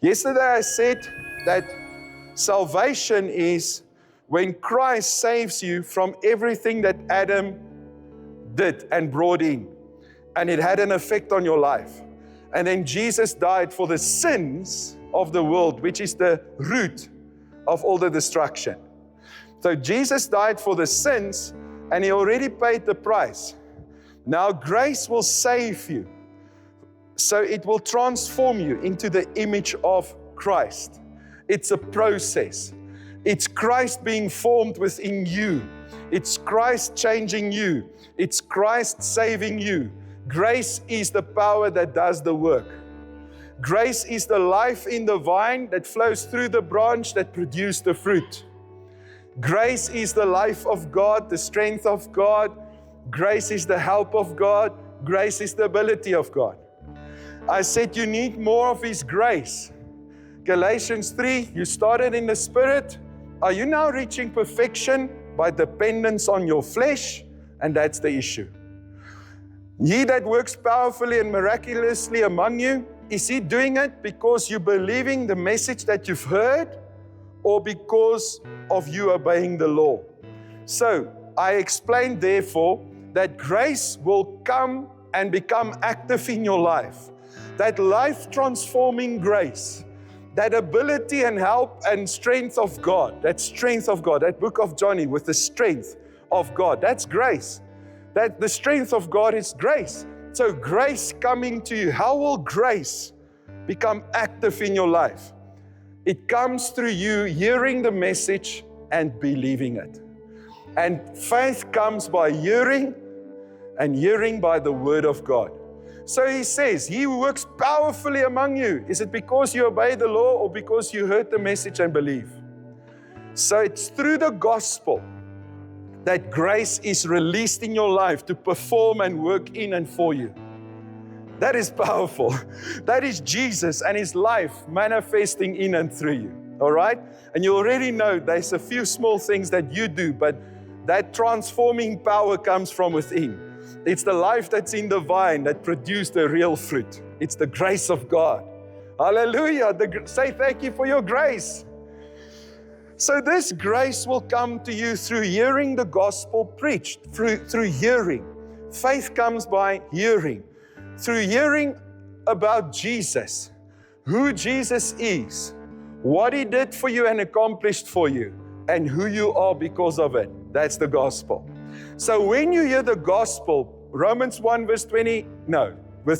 Yesterday I said that salvation is when Christ saves you from everything that Adam did and brought in. And it had an effect on your life. And then Jesus died for the sins of the world, which is the root of all the destruction. So Jesus died for the sins, and He already paid the price. Now grace will save you. So it will transform you into the image of Christ. It's a process. It's Christ being formed within you. It's Christ changing you. It's Christ saving you. Grace is the power that does the work. Grace is the life in the vine that flows through the branch that produces the fruit. Grace is the life of God, the strength of God. Grace is the help of God. Grace is the ability of God. I said you need more of His grace. Galatians 3, you started in the Spirit. Are you now reaching perfection by dependence on your flesh? And that's the issue. He that works powerfully and miraculously among you, is He doing it because you're believing the message that you've heard, or because of you obeying the law? So, I explained therefore that grace will come and become active in your life. That life-transforming grace, that ability and help and strength of God, that strength of God, that book of Johnny with the strength of God, that's grace. That the strength of God is grace. So grace coming to you. How will grace become active in your life? It comes through you hearing the message and believing it. And faith comes by hearing, and hearing by the word of God. So He says, He who works powerfully among you, is it because you obey the law or because you heard the message and believe? So it's through the gospel that grace is released in your life to perform and work in and for you. That is powerful. That is Jesus and His life manifesting in and through you. All right? And you already know there's a few small things that you do, but that transforming power comes from within. It's the life that's in the vine that produced the real fruit. It's the grace of God. Hallelujah. Say thank you for your grace. So this grace will come to you through hearing the gospel preached, through hearing. Faith comes by hearing. Through hearing about Jesus, who Jesus is, what He did for you and accomplished for you, and who you are because of it. That's the gospel. So when you hear the gospel, Romans 1 verse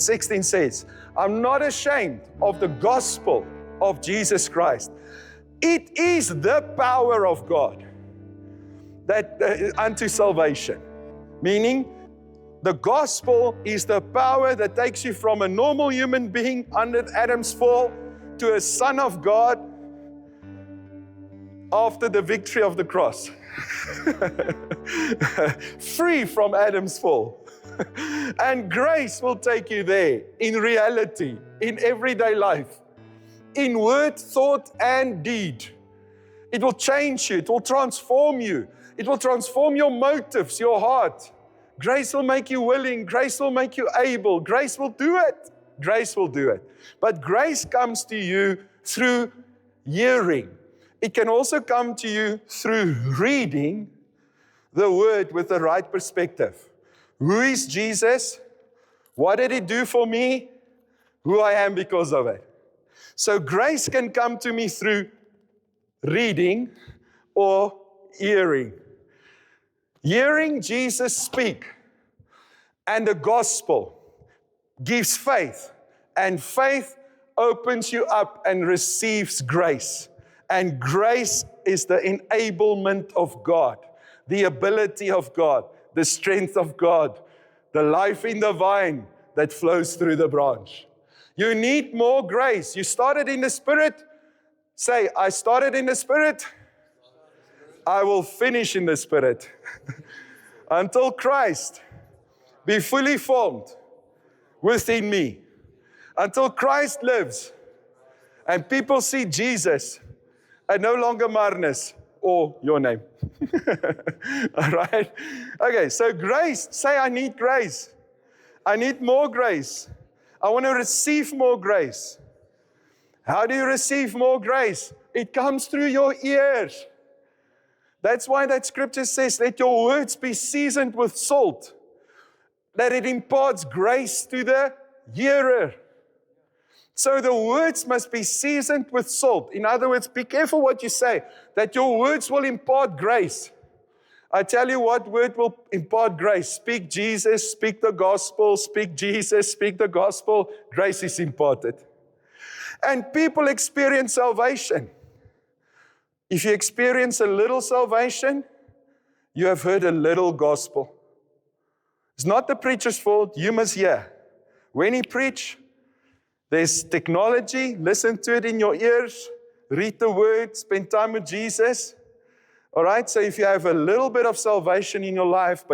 16 says, I'm not ashamed of the gospel of Jesus Christ. It is the power of God that unto salvation. Meaning, the gospel is the power that takes you from a normal human being under Adam's fall to a son of God after the victory of the cross. Free from Adam's fall. And grace will take you there in reality, in everyday life, in word, thought, and deed. It will change you. It will transform you. It will transform your motives, your heart. Grace will make you willing. Grace will make you able. Grace will do it. Grace will do it. But grace comes to you through hearing. It can also come to you through reading the word with the right perspective. Who is Jesus? What did He do for me? Who I am because of it. So grace can come to me through reading or hearing. Hearing Jesus speak and the gospel gives faith, and faith opens you up and receives grace. And grace is the enablement of God, the ability of God, the strength of God, the life in the vine that flows through the branch. You need more grace. You started in the Spirit. Say, I started in the Spirit. I will finish in the Spirit. Until Christ be fully formed within me. Until Christ lives and people see Jesus and no longer Marnus or your name. All right? Okay, so grace. Say, I need grace. I need more grace. I want to receive more grace. How do you receive more grace? It comes through your ears. That's why that scripture says, let your words be seasoned with salt, that it imparts grace to the hearer. So the words must be seasoned with salt. In other words, be careful what you say, that your words will impart grace. I tell you what word will impart grace. Speak Jesus, speak the gospel, speak Jesus, speak the gospel. Grace is imparted. And people experience salvation. If you experience a little salvation, you have heard a little gospel. It's not the preacher's fault. You must hear. When he preach, there's technology. Listen to it in your ears. Read the word. Spend time with Jesus. All right? So if you have a little bit of salvation in your life,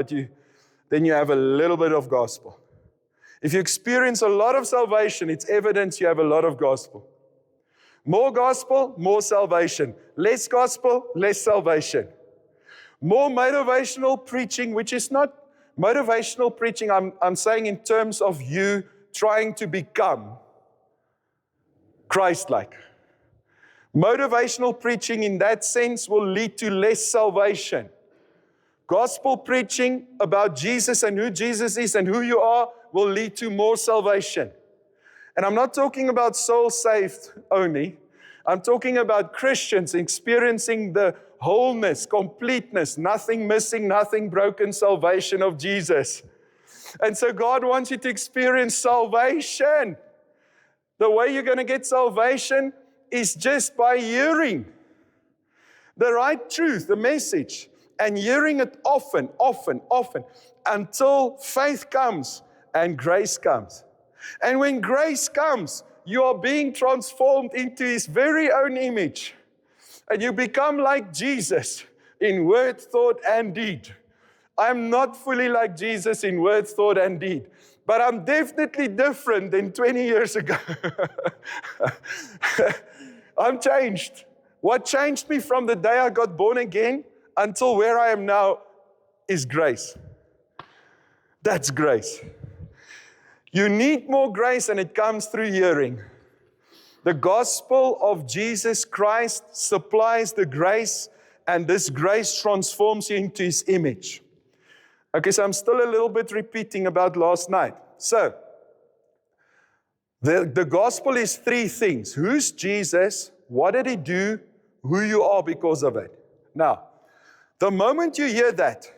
then you have a little bit of gospel. If you experience a lot of salvation, it's evidence you have a lot of gospel. More gospel, more salvation. Less gospel, less salvation. More motivational preaching, which is not motivational preaching, I'm saying in terms of you trying to become Christ-like. Motivational preaching in that sense will lead to less salvation. Gospel preaching about Jesus and who Jesus is and who you are will lead to more salvation. And I'm not talking about souls saved only. I'm talking about Christians experiencing the wholeness, completeness, nothing missing, nothing broken salvation of Jesus. And so God wants you to experience salvation. The way you're going to get salvation is just by hearing the right truth, the message, and hearing it often, until faith comes and grace comes. And when grace comes, you are being transformed into His very own image. And you become like Jesus in word, thought, and deed. I'm not fully like Jesus in word, thought, and deed. But I'm definitely different than 20 years ago. I'm changed. What changed me from the day I got born again until where I am now is grace. That's grace. You need more grace, and it comes through hearing. The gospel of Jesus Christ supplies the grace, and this grace transforms you into His image. Okay, so I'm still a little bit repeating about last night. So, the gospel is three things. Who's Jesus? What did He do? Who you are because of it. Now, the moment you hear that,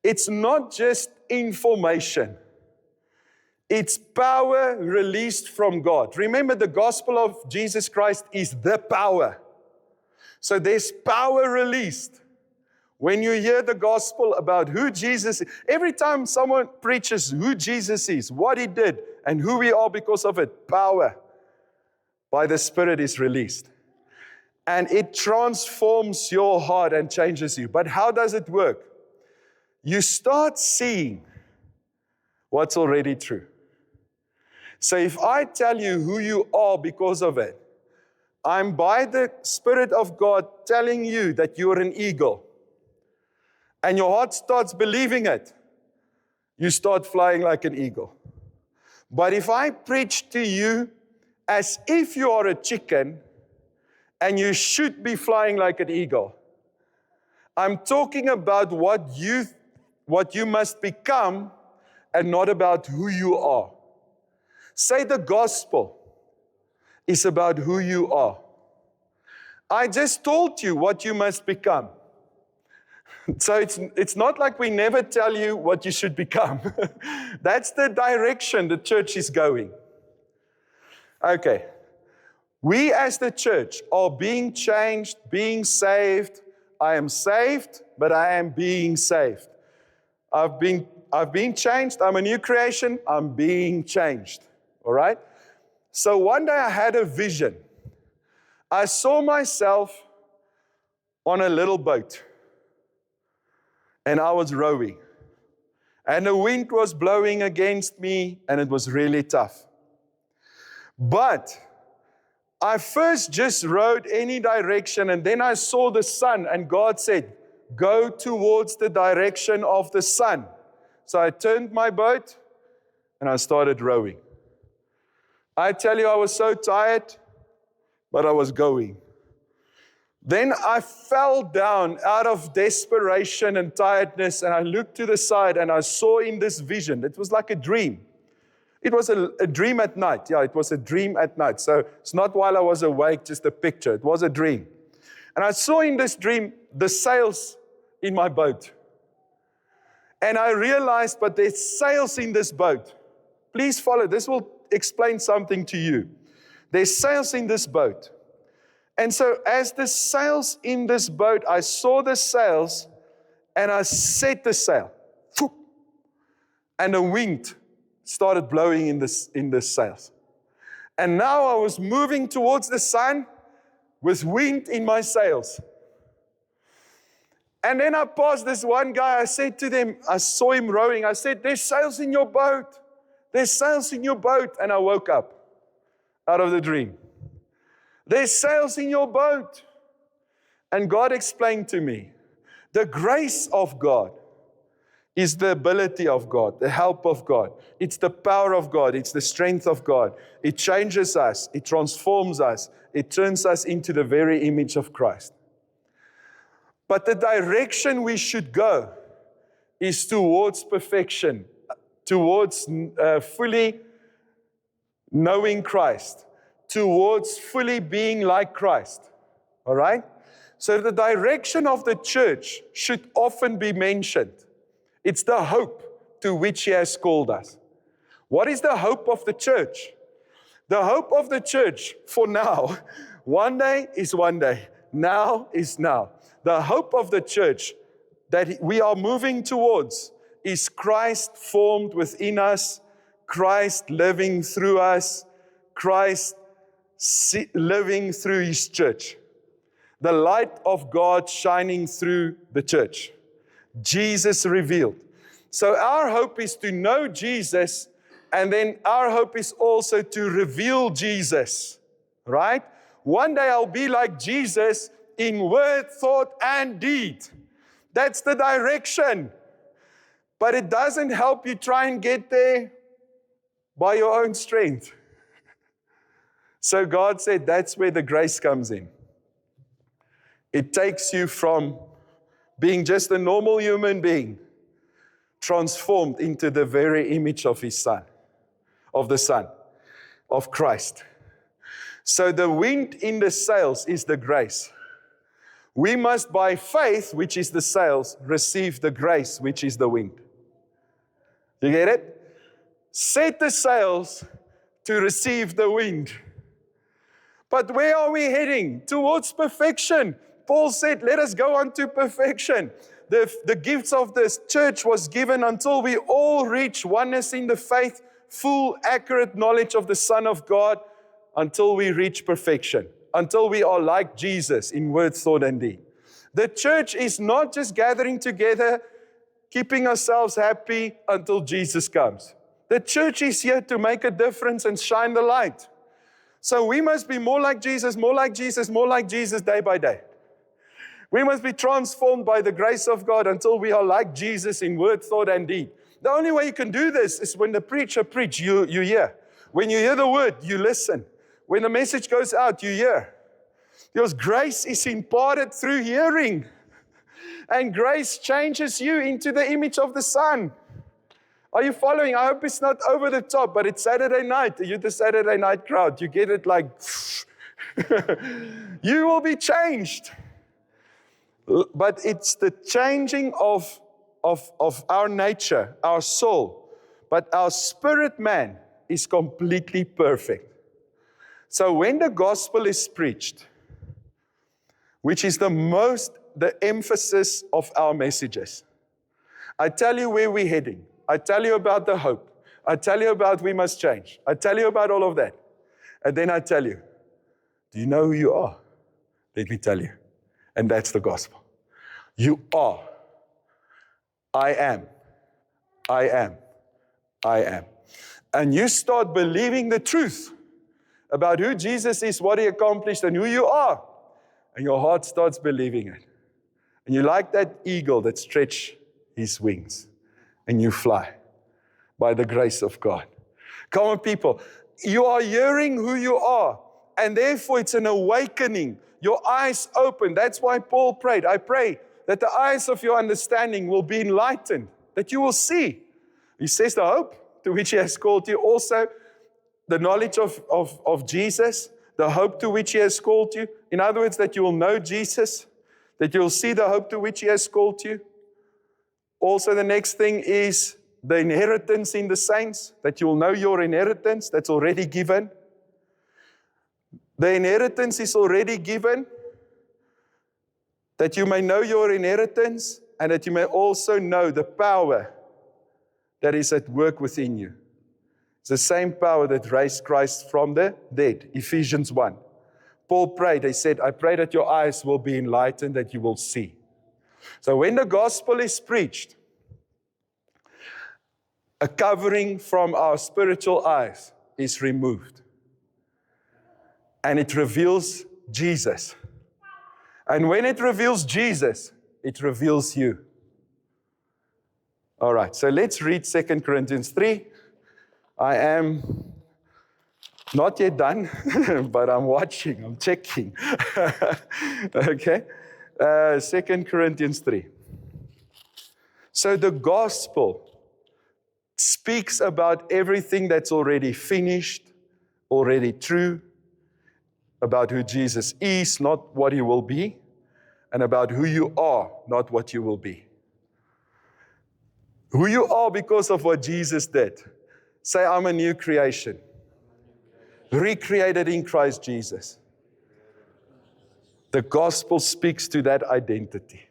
it's not just information. It's power released from God. Remember, the gospel of Jesus Christ is the power. So there's power released. When you hear the gospel about who Jesus is, every time someone preaches who Jesus is, what He did, and who we are because of it, power by the Spirit is released. And it transforms your heart and changes you. But how does it work? You start seeing what's already true. So if I tell you who you are because of it, I'm by the Spirit of God telling you that you're an eagle. And your heart starts believing it. You start flying like an eagle. But if I preach to you as if you are a chicken and you should be flying like an eagle, I'm talking about what you must become and not about who you are. Say the gospel is about who you are. I just told you what you must become. So it's not like we never tell you what you should become. That's the direction the church is going. Okay. We as the church are being changed, being saved. I am saved, but I am being saved. I've been changed. I'm a new creation. I'm being changed. All right? So one day I had a vision. I saw myself on a little boat. And I was rowing. And the wind was blowing against me, and it was really tough. But I first just rowed any direction, and then I saw the sun, and God said, go towards the direction of the sun. So I turned my boat, and I started rowing. I tell you, I was so tired. but I was going. Then I fell down out of desperation and tiredness, and I looked to the side and I saw in this vision, it was like a dream. It was a dream at night. Yeah, it was a dream at night. So it's not while I was awake, just a picture. It was a dream. And I saw in this dream the sails in my boat. And I realized, but there's sails in this boat. Please follow. This will explain something to you. There's sails in this boat. And so as the sails in this boat, I saw the sails and I set the sail. And the wind started blowing in the sails. And now I was moving towards the sun with wind in my sails. And then I passed this one guy. I said to them, I saw him rowing. I said, there's sails in your boat. There's sails in your boat. And I woke up out of the dream. There's sails in your boat. And God explained to me, the grace of God is the ability of God, the help of God. It's the power of God. It's the strength of God. It changes us. It transforms us. It turns us into the very image of Christ. But the direction we should go is towards perfection, towards fully knowing Christ, towards fully being like Christ. All right? So the direction of the church should often be mentioned. It's the hope to which He has called us. What is the hope of the church? The hope of the church for now, one day is one day, now is now. The hope of the church that we are moving towards is Christ formed within us, Christ living through us, Christ living through His church. The light of God shining through the church. Jesus revealed. So our hope is to know Jesus, and then our hope is also to reveal Jesus, right? One day I'll be like Jesus in word, thought, and deed. That's the direction. But it doesn't help you try and get there by your own strength. So God said that's where the grace comes in. It takes you from being just a normal human being, transformed into the very image of His Son, of the Son, of Christ. So the wind in the sails is the grace. We must, by faith, which is the sails, receive the grace, which is the wind. You get it? Set the sails to receive the wind. But where are we heading? Towards perfection. Paul said, let us go on to perfection. The gifts of this church was given until we all reach oneness in the faith, full, accurate knowledge of the Son of God, until we reach perfection, until we are like Jesus in word, thought, and deed. The church is not just gathering together, keeping ourselves happy until Jesus comes. The church is here to make a difference and shine the light. So we must be more like Jesus, more like Jesus, more like Jesus day by day. We must be transformed by the grace of God until we are like Jesus in word, thought, and deed. The only way you can do this is when the preacher preaches, you hear. When you hear the word, you listen. When the message goes out, you hear. Because grace is imparted through hearing. And grace changes you into the image of the Son. Are you following? I hope it's not over the top, but it's Saturday night. You're the Saturday night crowd. You get it like, you will be changed. But it's the changing of our nature, our soul. But our spirit man is completely perfect. So when the gospel is preached, which is the emphasis of our messages, I tell you where we're heading. I tell you about the hope. I tell you about we must change. I tell you about all of that. And then I tell you, do you know who you are? Let me tell you. And that's the gospel. You are. I am. I am. I am. And you start believing the truth about who Jesus is, what He accomplished, and who you are. And your heart starts believing it. And you're like that eagle that stretches his wings. And you fly by the grace of God. Come on, people. You are hearing who you are. And therefore, it's an awakening. Your eyes open. That's why Paul prayed. I pray that the eyes of your understanding will be enlightened, that you will see. He says the hope to which He has called you. Also, the knowledge of Jesus, the hope to which He has called you. In other words, that you will know Jesus, that you will see the hope to which He has called you. Also, the next thing is the inheritance in the saints, that you will know your inheritance that's already given. The inheritance is already given, that you may know your inheritance and that you may also know the power that is at work within you. It's the same power that raised Christ from the dead, Ephesians 1. Paul prayed, he said, I pray that your eyes will be enlightened, that you will see. So when the gospel is preached, a covering from our spiritual eyes is removed. And it reveals Jesus. And when it reveals Jesus, it reveals you. All right, so let's read 2 Corinthians 3. I am not yet done, but I'm watching, I'm checking. Okay, 2 Corinthians 3. So the gospel speaks about everything that's already finished, already true, about who Jesus is, not what He will be, and about who you are, not what you will be. Who you are because of what Jesus did. Say, I'm a new creation. Recreated in Christ Jesus. The gospel speaks to that identity.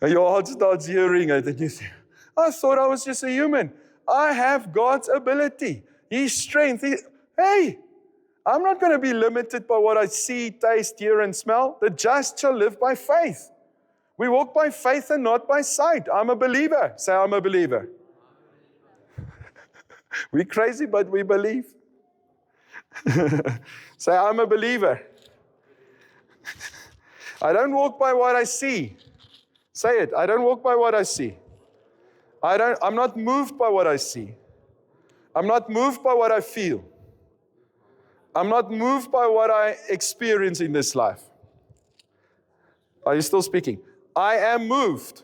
And your heart starts hearing it, and you say, I thought I was just a human. I have God's ability, His strength. Hey, I'm not going to be limited by what I see, taste, hear, and smell. The just shall live by faith. We walk by faith and not by sight. I'm a believer. Say, I'm a believer. We're crazy, but we believe. Say, I'm a believer. I don't walk by what I see. Say it. I don't walk by what I see. I'm not moved by what I see. I'm not moved by what I feel. I'm not moved by what I experience in this life. Are you still speaking? I am moved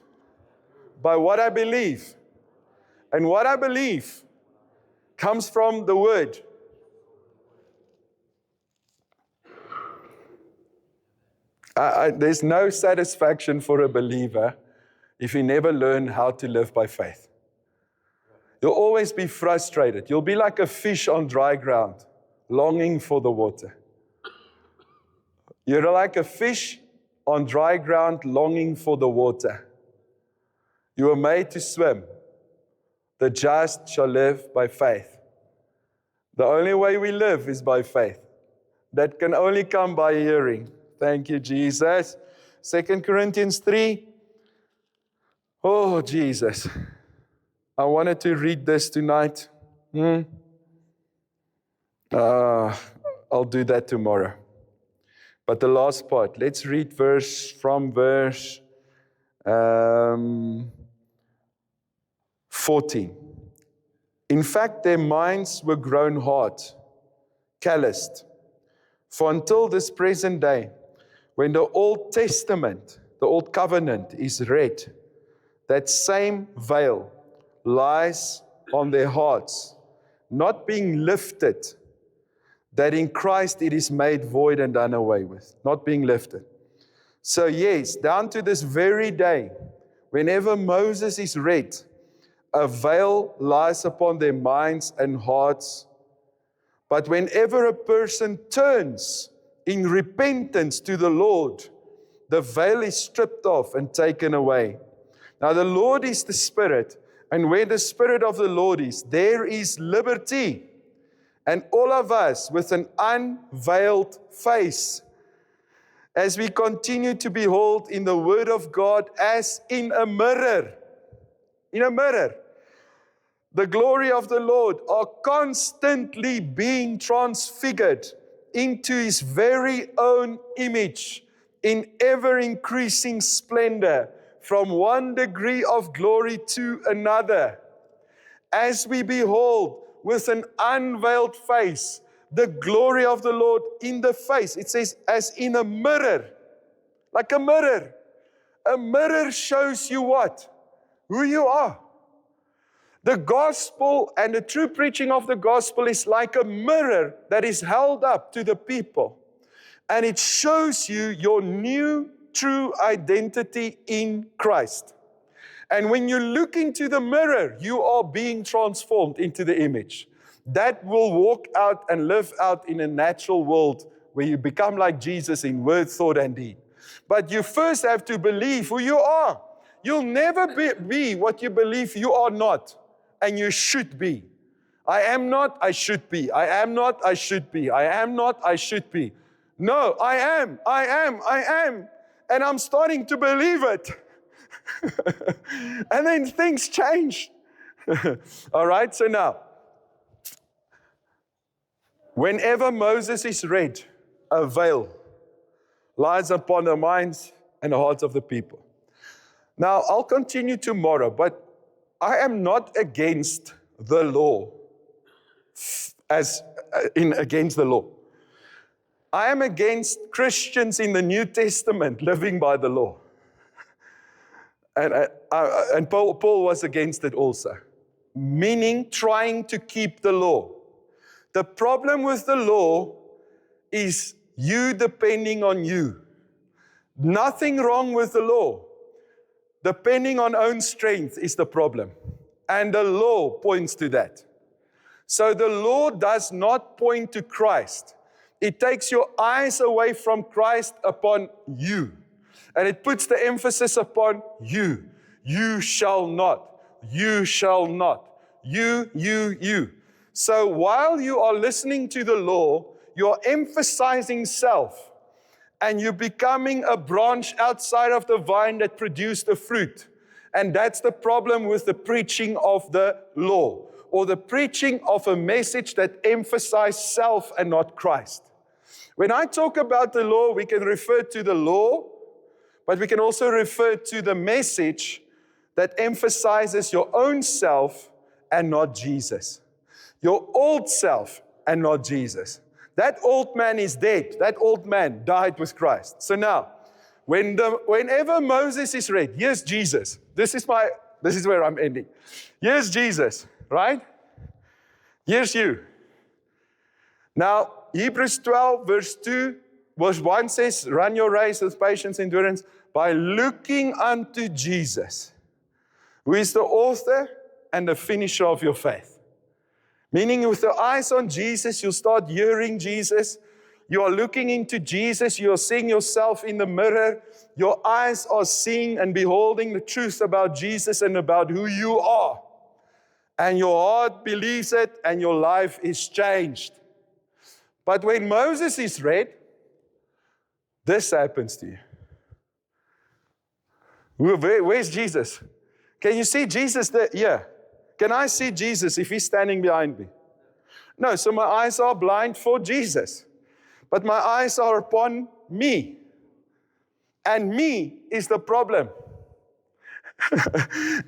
by what I believe. And what I believe comes from the Word. There's no satisfaction for a believer if you never learn how to live by faith. You'll always be frustrated. You'll be like a fish on dry ground, longing for the water. You're like a fish on dry ground, longing for the water. You were made to swim. The just shall live by faith. The only way we live is by faith. That can only come by hearing. Thank you, Jesus. 2 Corinthians 3. Oh, Jesus. I wanted to read this tonight. I'll do that tomorrow. But the last part, let's read verse 14. In fact, their minds were grown hard, calloused. For until this present day, when the Old Testament, the Old Covenant is read, that same veil lies on their hearts, not being lifted, that in Christ it is made void and done away with, not being lifted. So yes, down to this very day, whenever Moses is read, a veil lies upon their minds and hearts. But whenever a person turns in repentance to the Lord, the veil is stripped off and taken away. Now the Lord is the Spirit, and where the Spirit of the Lord is, there is liberty. And all of us with an unveiled face, as we continue to behold in the Word of God as in a mirror, the glory of the Lord are constantly being transfigured into His very own image in ever-increasing splendor from one degree of glory to another. As we behold with an unveiled face the glory of the Lord in the face. It says, as in a mirror, like a mirror. A mirror shows you what? Who you are. The gospel and the true preaching of the gospel is like a mirror that is held up to the people. And it shows you your new true identity in Christ. And when you look into the mirror, you are being transformed into the image. That will walk out and live out in a natural world where you become like Jesus in word, thought, and deed. But you first have to believe who you are. You'll never be what you believe you are not, and you should be. I am not, I should be. I am not, I should be. I am not, I should be. No, I am. And I'm starting to believe it. And then things change. All right, so now, whenever Moses is read, a veil lies upon the minds and the hearts of the people. Now, I'll continue tomorrow, but I am not against the law, against the law. I am against Christians in the New Testament living by the law. And Paul was against it also, meaning trying to keep the law. The problem with the law is you depending on you. Nothing wrong with the law. Depending on own strength is the problem. And the law points to that. So the law does not point to Christ. It takes your eyes away from Christ upon you. And it puts the emphasis upon you. You shall not. You shall not. You. So while you are listening to the law, you're emphasizing self. And you're becoming a branch outside of the vine that produced the fruit. And that's the problem with the preaching of the law, or the preaching of a message that emphasizes self and not Christ. When I talk about the law, we can refer to the law, but we can also refer to the message that emphasizes your own self and not Jesus. Your old self and not Jesus. That old man is dead. That old man died with Christ. So now, whenever Moses is read, here's Jesus. This is where I'm ending. Here's Jesus, right? Here's you. Now, Hebrews 12, verse 2, verse 1 says, run your race with patience and endurance by looking unto Jesus, who is the author and the finisher of your faith. Meaning with the eyes on Jesus, you'll start hearing Jesus. You are looking into Jesus. You are seeing yourself in the mirror. Your eyes are seeing and beholding the truth about Jesus and about who you are. And your heart believes it and your life is changed. But when Moses is read, this happens to you. Where's Jesus? Can you see Jesus there? Yeah. Can I see Jesus if he's standing behind me? No, so my eyes are blind for Jesus. But my eyes are upon me. And me is the problem.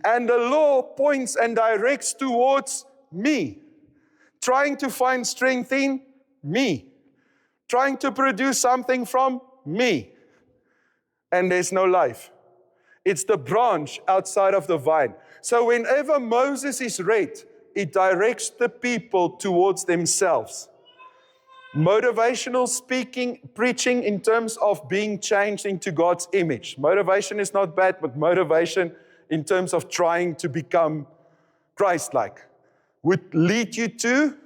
And the law points and directs towards me. Trying to find strength in me. Trying to produce something from me. And there's no life. It's the branch outside of the vine. So whenever Moses is read, it directs the people towards themselves. Motivational speaking, preaching in terms of being changed into God's image. Motivation is not bad, but motivation in terms of trying to become Christ-like would lead you to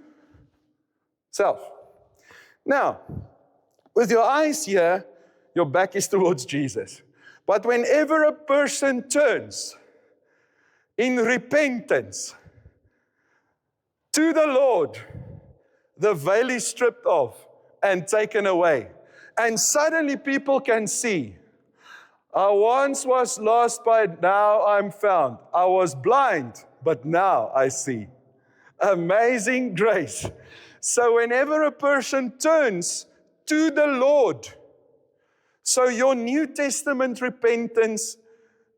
self. Now, with your eyes here, your back is towards Jesus. But whenever a person turns in repentance to the Lord, the veil is stripped off and taken away. And suddenly people can see, I once was lost, but now I'm found. I was blind, but now I see. Amazing grace. So whenever a person turns to the Lord, so your New Testament repentance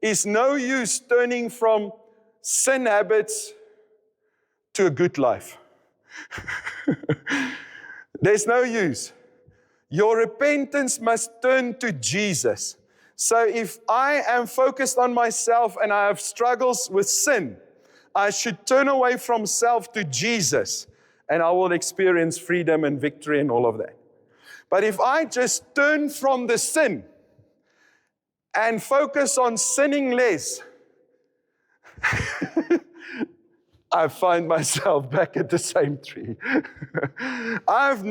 is no use turning from sin habits to a good life. There's no use. Your repentance must turn to Jesus. So if I am focused on myself and I have struggles with sin, I should turn away from self to Jesus, and I will experience freedom and victory and all of that. But if I just turn from the sin and focus on sinning less, I find myself back at the same tree. I've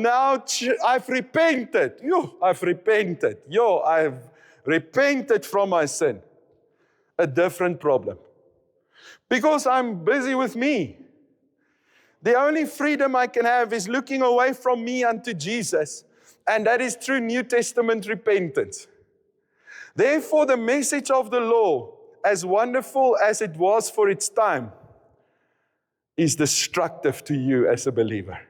repented. I've repented from my sin. A different problem. Because I'm busy with me. The only freedom I can have is looking away from me unto Jesus. And that is through New Testament repentance. Therefore, the message of the law, as wonderful as it was for its time, is destructive to you as a believer.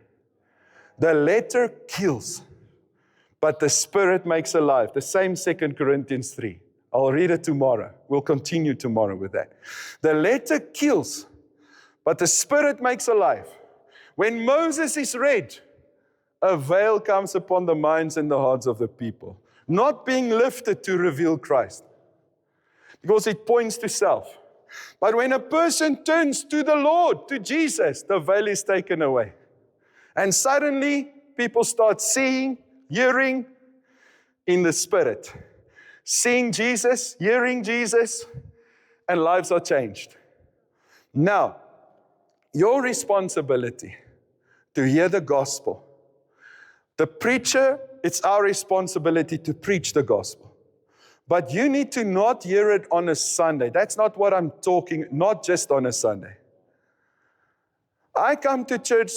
The letter kills, but the Spirit makes alive. The same 2 Corinthians 3. I'll read it tomorrow. We'll continue tomorrow with that. The letter kills, but the Spirit makes alive. When Moses is read, a veil comes upon the minds and the hearts of the people, not being lifted to reveal Christ, because it points to self. But when a person turns to the Lord, to Jesus, the veil is taken away. And suddenly, people start seeing, hearing in the Spirit. Seeing Jesus, hearing Jesus, and lives are changed. Now, your responsibility to hear the gospel. The preacher, it's our responsibility to preach the gospel. But you need to not hear it on a Sunday. That's not what I'm talking, not just on a Sunday. I come to church,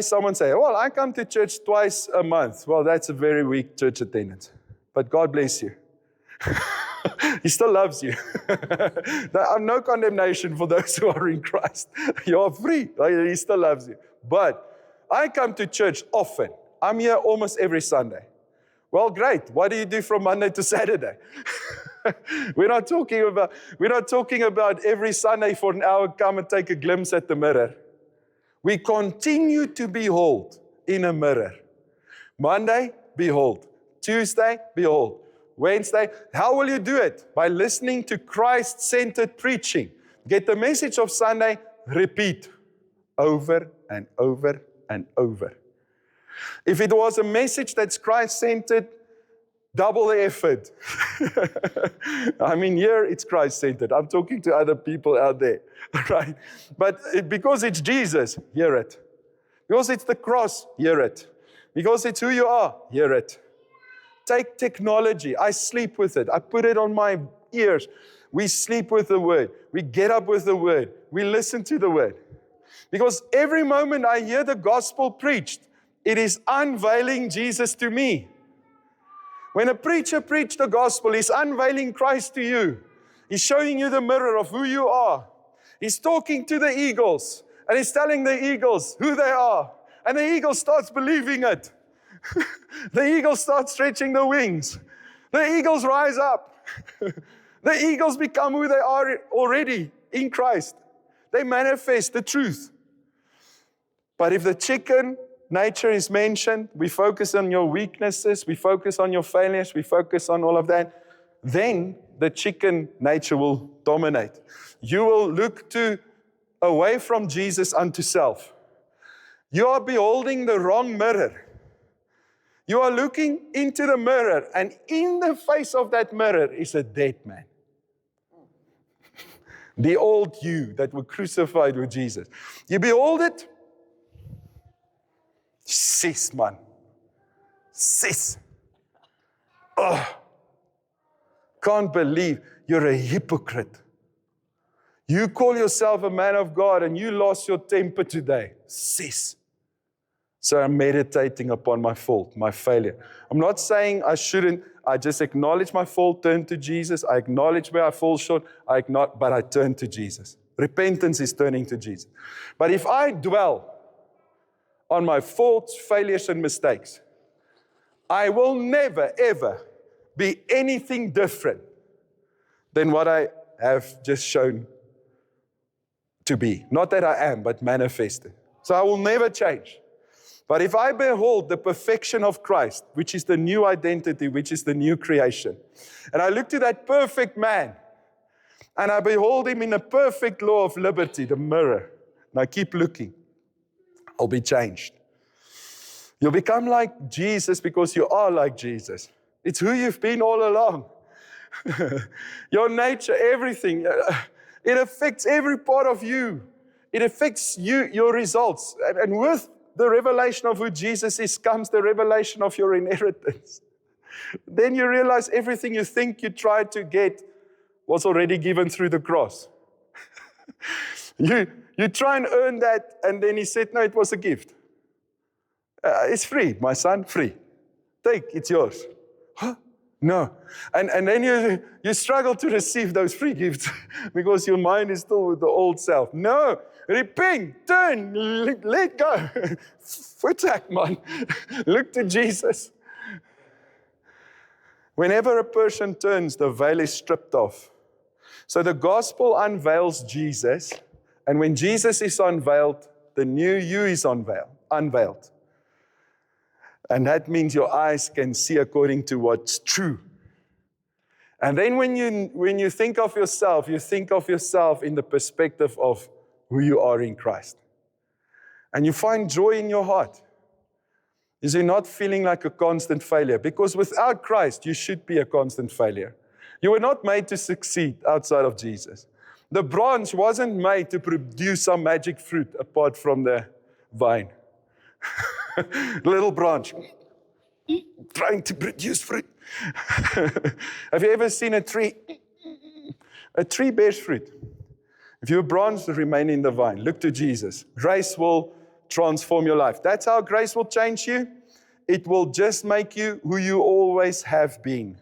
someone say, well, I come to church twice a month. Well, that's a very weak church attendance. But God bless you. He still loves you. No condemnation for those who are in Christ. You are free. He still loves you. But I come to church often. I'm here almost every Sunday. Well, great. What do you do from Monday to Saturday? We're not talking about every Sunday for an hour, come and take a glimpse at the mirror. We continue to behold in a mirror. Monday, behold. Tuesday, behold. Wednesday, how will you do it? By listening to Christ-centered preaching. Get the message of Sunday, repeat over and over and over. If it was a message that's Christ-centered, double the effort. I mean, here it's Christ-centered. I'm talking to other people out there, right? But because it's Jesus, hear it. Because it's the cross, hear it. Because it's who you are, hear it. Take technology. I sleep with it. I put it on my ears. We sleep with the Word. We get up with the Word. We listen to the Word. Because every moment I hear the gospel preached, it is unveiling Jesus to me. When a preacher preaches the gospel, he's unveiling Christ to you. He's showing you the mirror of who you are. He's talking to the eagles, and he's telling the eagles who they are. And the eagle starts believing it. The eagles start stretching the wings. The eagles rise up. The eagles become who they are already in Christ. They manifest the truth. But if the chicken nature is mentioned, we focus on your weaknesses, we focus on your failures, we focus on all of that, then the chicken nature will dominate. You will look away from Jesus unto self. You are beholding the wrong mirror. You are looking into the mirror, and in the face of that mirror is a dead man. The old you that were crucified with Jesus. You behold it. Sis, man. Sis. Oh. Can't believe you're a hypocrite. You call yourself a man of God and you lost your temper today. Sis. So I'm meditating upon my fault, my failure. I'm not saying I shouldn't. I just acknowledge my fault, turn to Jesus. I acknowledge where I fall short, but I turn to Jesus. Repentance is turning to Jesus. But if I dwell on my faults, failures, and mistakes, I will never, ever be anything different than what I have just shown to be. Not that I am, but manifested. So I will never change. But if I behold the perfection of Christ, which is the new identity, which is the new creation, and I look to that perfect man, and I behold him in a perfect law of liberty, the mirror, and I keep looking, I'll be changed. You'll become like Jesus because you are like Jesus. It's who you've been all along. Your nature, everything, it affects every part of you. It affects you, your results. And with the revelation of who Jesus is comes the revelation of your inheritance. Then you realize everything you think you tried to get was already given through the cross. You try and earn that, and then he said, no, it was a gift. It's free, my son, free. Take, it's yours. Huh? No. And then you struggle to receive those free gifts because your mind is still with the old self. No, repent, turn, let go. Attack, man. Look to Jesus. Whenever a person turns, the veil is stripped off. So the gospel unveils Jesus, and when Jesus is unveiled, the new you is unveiled. And that means your eyes can see according to what's true. And then when you think of yourself, you think of yourself in the perspective of who you are in Christ. And you find joy in your heart. You're not feeling like a constant failure. Because without Christ, you should be a constant failure. You were not made to succeed outside of Jesus. The branch wasn't made to produce some magic fruit apart from the vine. Little branch trying to produce fruit. Have you ever seen a tree? A tree bears fruit. If you're a branch, remain in the vine. Look to Jesus. Grace will transform your life. That's how grace will change you. It will just make you who you always have been.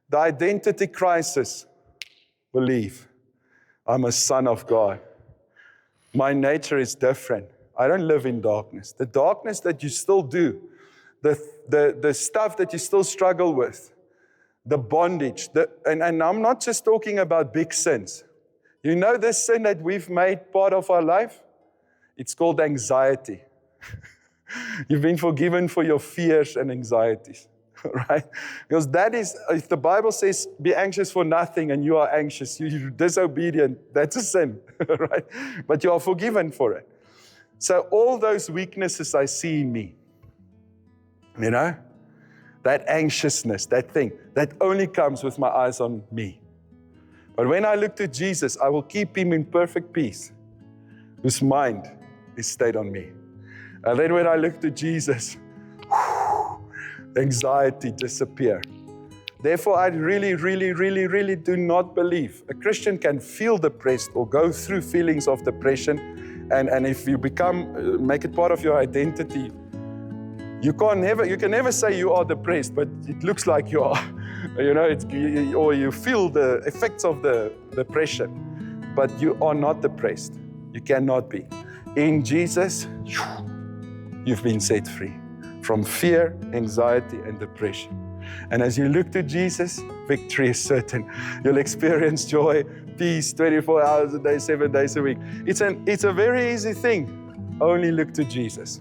The identity crisis. Believe. I'm a son of God. My nature is different. I don't live in darkness. The darkness that you still do, the stuff that you still struggle with, the bondage, and I'm not just talking about big sins. You know this sin that we've made part of our life? It's called anxiety. You've been forgiven for your fears and anxieties, right? Because that is, if the Bible says, be anxious for nothing and you are anxious, you're disobedient, that's a sin, right? But you are forgiven for it. So all those weaknesses I see in me, you know, that anxiousness, that thing, that only comes with my eyes on me. But when I look to Jesus, I will keep him in perfect peace, whose mind is stayed on me. And then when I look to Jesus, anxiety disappears. Therefore, I really do not believe a Christian can feel depressed or go through feelings of depression. And if you make it part of your identity, you can never say you are depressed, but it looks like you are. You know, or you feel the effects of the depression, but you are not depressed. You cannot be. In Jesus, you've been set free from fear, anxiety, and depression. And as you look to Jesus, victory is certain. You'll experience joy, peace, 24 hours a day, 7 days a week. It's a very easy thing. Only look to Jesus.